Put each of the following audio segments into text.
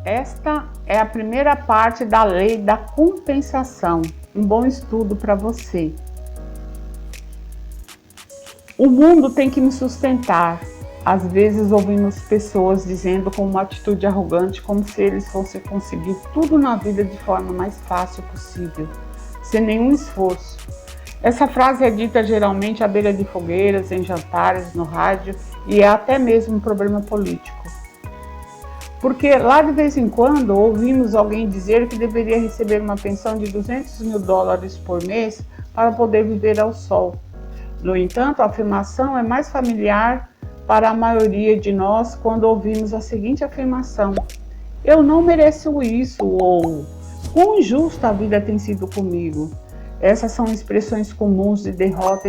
Esta é a primeira parte da lei da compensação. Um bom estudo para você. O mundo tem que me sustentar. Às vezes ouvimos pessoas dizendo com uma atitude arrogante como se eles fossem conseguir tudo na vida de forma mais fácil possível, sem nenhum esforço. Essa frase é dita geralmente à beira de fogueiras, em jantares, no rádio e é até mesmo um problema político. Porque lá de vez em quando ouvimos alguém dizer que deveria receber uma pensão de $200.000 por mês para poder viver ao sol. No entanto, a afirmação é mais familiar para a maioria de nós quando ouvimos a seguinte afirmação: eu não mereço isso, ou quão injusta a vida tem sido comigo. Essas são expressões comuns de derrota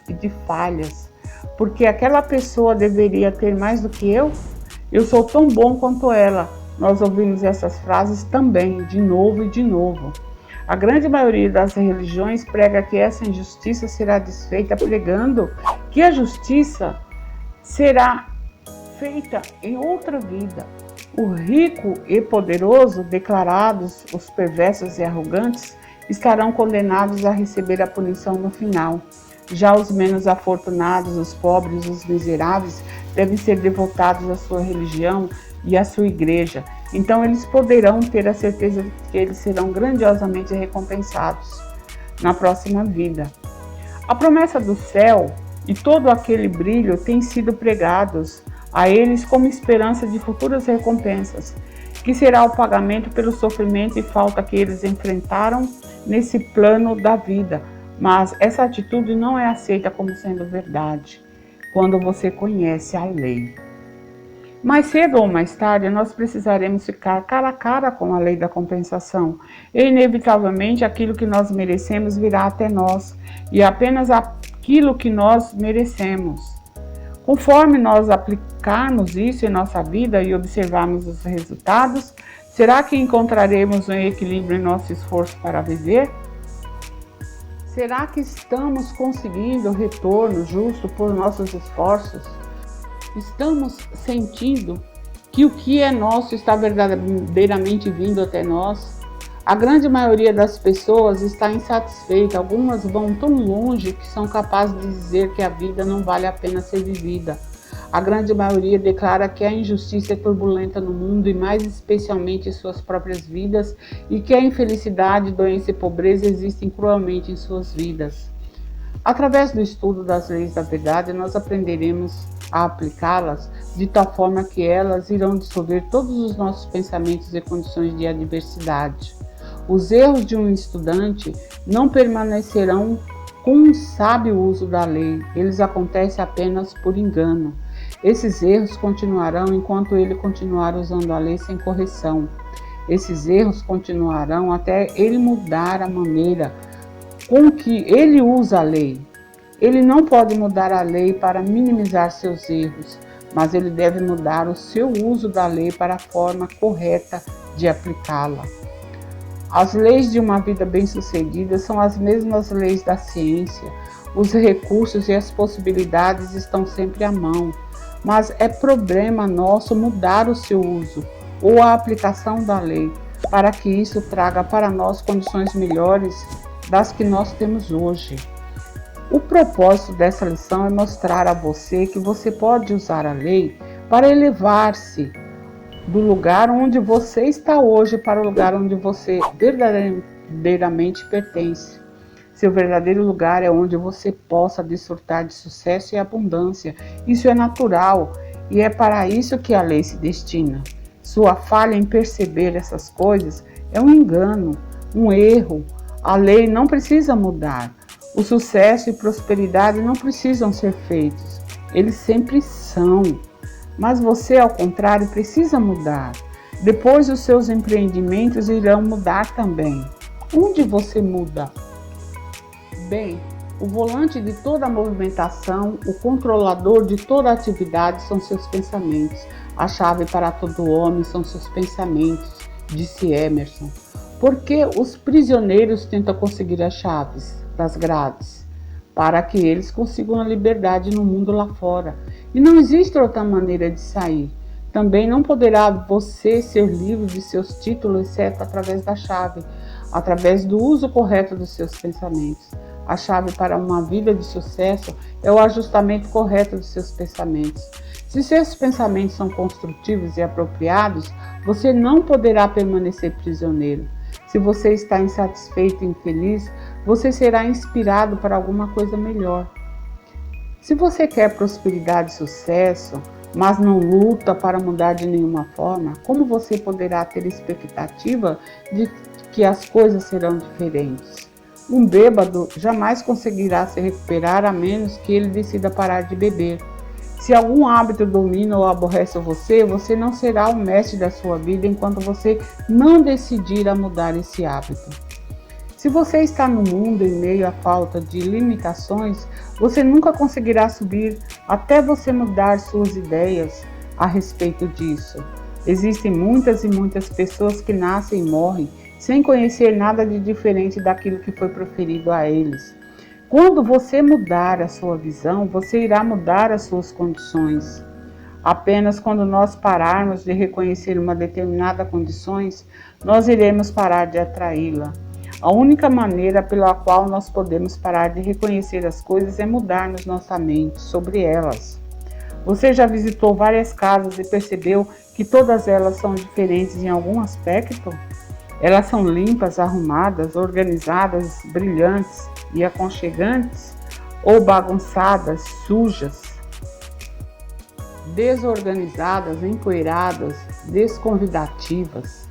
e de falhas, porque aquela pessoa deveria ter mais do que eu sou tão bom quanto ela. Nós ouvimos essas frases também, de novo e de novo. A grande maioria das religiões prega que essa injustiça será desfeita, pregando que a justiça será feita em outra vida. O rico e poderoso, declarados os perversos e arrogantes, estarão condenados a receber a punição no final. Já os menos afortunados, os pobres, os miseráveis, devem ser devotados à sua religião e à sua igreja. Então eles poderão ter a certeza de que eles serão grandiosamente recompensados na próxima vida. A promessa do céu e todo aquele brilho têm sido pregados a eles como esperança de futuras recompensas, que será o pagamento pelo sofrimento e falta que eles enfrentaram nesse plano da vida. Mas essa atitude não é aceita como sendo verdade quando você conhece a lei. Mais cedo ou mais tarde, nós precisaremos ficar cara a cara com a lei da compensação. E, inevitavelmente, aquilo que nós merecemos virá até nós, e apenas aquilo que nós merecemos. Conforme nós aplicarmos isso em nossa vida e observarmos os resultados, será que encontraremos um equilíbrio em nosso esforço para viver? Será que estamos conseguindo retorno justo por nossos esforços? Estamos sentindo que o que é nosso está verdadeiramente vindo até nós? A grande maioria das pessoas está insatisfeita. Algumas vão tão longe que são capazes de dizer que a vida não vale a pena ser vivida. A grande maioria declara que a injustiça é turbulenta no mundo e mais especialmente em suas próprias vidas, e que a infelicidade, doença e pobreza existem cruelmente em suas vidas. Através do estudo das leis da verdade, nós aprenderemos a aplicá-las de tal forma que elas irão dissolver todos os nossos pensamentos e condições de adversidade. Os erros de um estudante não permanecerão com um sábio uso da lei, eles acontecem apenas por engano. Esses erros continuarão enquanto ele continuar usando a lei sem correção. Esses erros continuarão até ele mudar a maneira com que ele usa a lei. Ele não pode mudar a lei para minimizar seus erros, mas ele deve mudar o seu uso da lei para a forma correta de aplicá-la. As leis de uma vida bem-sucedida são as mesmas leis da ciência. Os recursos e as possibilidades estão sempre à mão, mas é problema nosso mudar o seu uso ou a aplicação da lei para que isso traga para nós condições melhores das que nós temos hoje. O propósito dessa lição é mostrar a você que você pode usar a lei para elevar-se do lugar onde você está hoje para o lugar onde você verdadeiramente pertence. Seu verdadeiro lugar é onde você possa desfrutar de sucesso e abundância. Isso é natural e é para isso que a lei se destina. Sua falha em perceber essas coisas é um engano, um erro. A lei não precisa mudar. O sucesso e prosperidade não precisam ser feitos. Eles sempre são. Mas você, ao contrário, precisa mudar. Depois os seus empreendimentos irão mudar também. Onde você muda? Bem, o volante de toda a movimentação, o controlador de toda a atividade são seus pensamentos. A chave para todo homem são seus pensamentos, disse Emerson. Por que os prisioneiros tentam conseguir as chaves das grades? Para que eles consigam a liberdade no mundo lá fora. E não existe outra maneira de sair. Também não poderá você ser livre de seus títulos, exceto através da chave, através do uso correto dos seus pensamentos. A chave para uma vida de sucesso é o ajustamento correto dos seus pensamentos. Se seus pensamentos são construtivos e apropriados, você não poderá permanecer prisioneiro. Se você está insatisfeito e infeliz, você será inspirado para alguma coisa melhor. Se você quer prosperidade e sucesso, mas não luta para mudar de nenhuma forma, como você poderá ter expectativa de que as coisas serão diferentes? Um bêbado jamais conseguirá se recuperar a menos que ele decida parar de beber. Se algum hábito domina ou aborrece você, você não será o mestre da sua vida enquanto você não decidir a mudar esse hábito. Se você está no mundo em meio à falta de limitações, você nunca conseguirá subir até você mudar suas ideias a respeito disso. Existem muitas e muitas pessoas que nascem e morrem sem conhecer nada de diferente daquilo que foi proferido a eles. Quando você mudar a sua visão, você irá mudar as suas condições. Apenas quando nós pararmos de reconhecer uma determinada condições, nós iremos parar de atraí-la. A única maneira pela qual nós podemos parar de reconhecer as coisas é mudarmos nossa mente sobre elas. Você já visitou várias casas e percebeu que todas elas são diferentes em algum aspecto? Elas são limpas, arrumadas, organizadas, brilhantes e aconchegantes, ou bagunçadas, sujas, desorganizadas, empoeiradas, desconvidativas.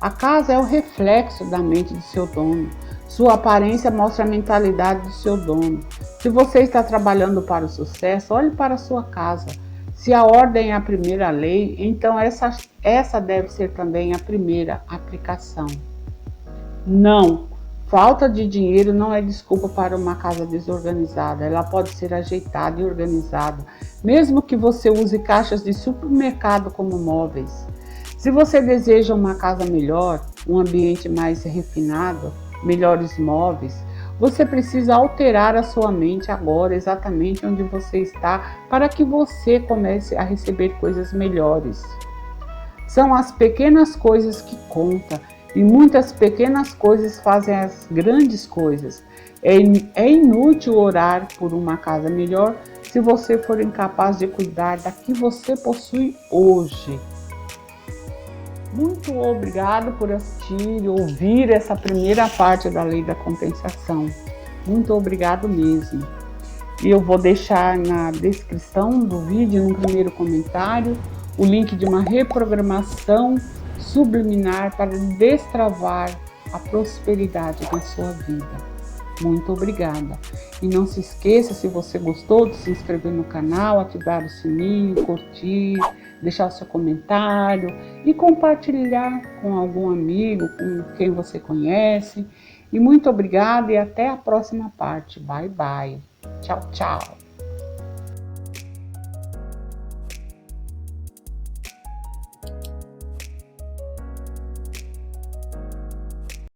A casa é o reflexo da mente de seu dono. Sua aparência mostra a mentalidade do seu dono. Se você está trabalhando para o sucesso, olhe para a sua casa. Se a ordem é a primeira lei, então essa deve ser também a primeira aplicação. Não, falta de dinheiro não é desculpa para uma casa desorganizada. Ela pode ser ajeitada e organizada, mesmo que você use caixas de supermercado como móveis. Se você deseja uma casa melhor, um ambiente mais refinado, melhores móveis, você precisa alterar a sua mente agora, exatamente onde você está, para que você comece a receber coisas melhores. São as pequenas coisas que contam, e muitas pequenas coisas fazem as grandes coisas. É inútil orar por uma casa melhor se você for incapaz de cuidar da que você possui hoje. Muito obrigado por assistir e ouvir essa primeira parte da Lei da Compensação. Muito obrigado mesmo. E eu vou deixar na descrição do vídeo, no primeiro comentário, o link de uma reprogramação subliminar para destravar a prosperidade na sua vida. Muito obrigada. E não se esqueça, se você gostou, de se inscrever no canal, ativar o sininho, curtir, deixar o seu comentário e compartilhar com algum amigo, com quem você conhece. E muito obrigada e até a próxima parte. Bye, bye. Tchau, tchau.